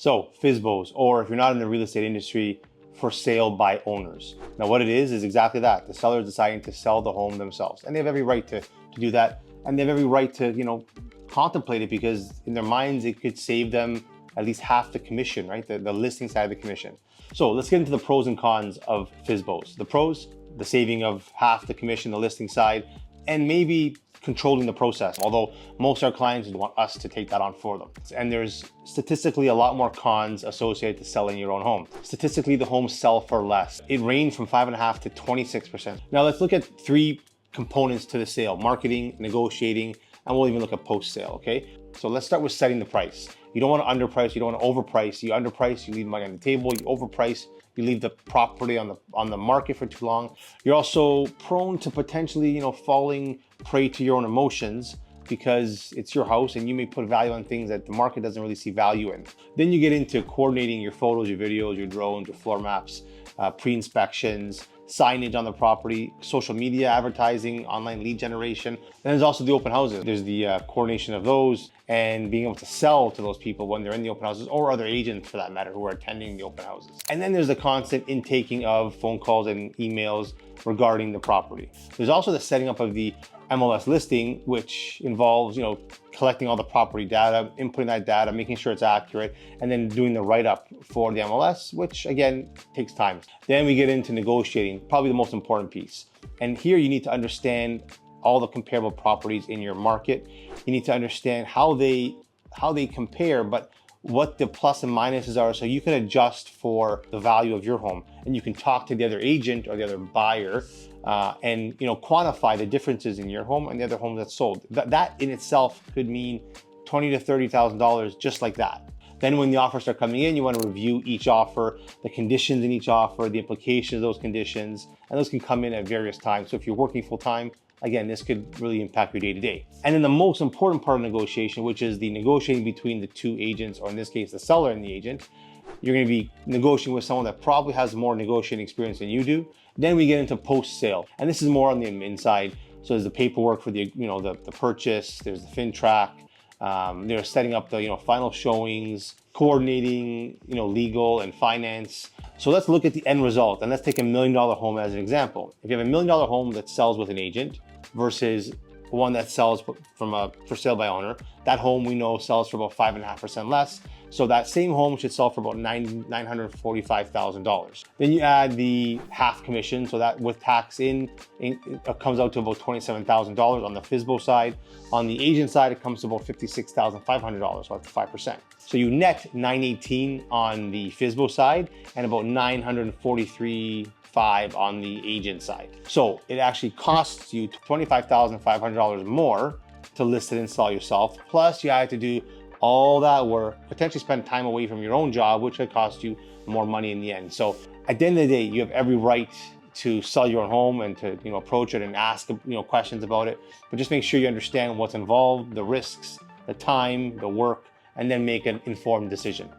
So FSBOs, or if you're not in the real estate industry, for sale by owners. Now what it is exactly that. The seller is deciding to sell the home themselves, and they have every right to do that. And they have every right to, contemplate it, because in their minds, it could save them at least half the commission, right? The listing side of the commission. So let's get into the pros and cons of FSBOs. The pros, the saving of half the commission, the listing side, and maybe controlling the process. Although most of our clients want us to take that on for them. And there's statistically a lot more cons associated to selling your own home. Statistically, the homes sell for less. It ranged from 5.5% to 26%. Now let's look at three components to the sale: marketing, negotiating, and we'll even look at post-sale, okay? So let's start with setting the price. You don't want to underprice, you don't want to overprice. You underprice, you leave money on the table. You overprice, you leave the property on the market for too long. You're also prone to potentially, falling prey to your own emotions, because it's your house and you may put value on things that the market doesn't really see value in. Then you get into coordinating your photos, your videos, your drones, your floor maps, pre-inspections, signage on the property, social media advertising, online lead generation. And there's also the open houses. There's the coordination of those and being able to sell to those people when they're in the open houses, or other agents for that matter who are attending the open houses. And then there's the constant intaking of phone calls and emails regarding the property. There's also the setting up of the MLS listing, which involves, collecting all the property data, inputting that data, making sure it's accurate, and then doing the write-up for the MLS, which again takes time. Then we get into negotiating, probably the most important piece. And here you need to understand all the comparable properties in your market. You need to understand how they compare, but what the plus and minuses are, so you can adjust for the value of your home, and you can talk to the other agent or the other buyer and quantify the differences in your home and the other home that's sold. That in itself could mean $20,000 to $30,000 just like that. Then when the offers start coming in, you want to review each offer, the conditions in each offer, the implications of those conditions, and those can come in at various times. So if you're working full time, again, this could really impact your day-to-day. And then the most important part of negotiation, which is the negotiating between the two agents, or in this case, the seller and the agent. You're going to be negotiating with someone that probably has more negotiating experience than you do. Then we get into post-sale, and this is more on the inside. So there's the paperwork for the purchase. There's the FinTrack. They're setting up the final showings, coordinating legal and finance. So let's look at the end result, and let's take $1 million home as an example. If you have $1 million home that sells with an agent versus one that sells for sale by owner, that home we know sells for about 5.5% less. So that same home should sell for about $945,000. Then you add the half commission, so that with tax it comes out to about $27,000 on the FSBO side. On the agent side, it comes to about $56,500, so that's 5%. So you net $918 on the FSBO side and about $943,500 on the agent side. So it actually costs you $25,500 more to list it and sell yourself. Plus you have to do all that work, potentially spend time away from your own job, which could cost you more money in the end. So at the end of the day, you have every right to sell your own home and to approach it and ask questions about it. But just make sure you understand what's involved, the risks, the time, the work, and then make an informed decision.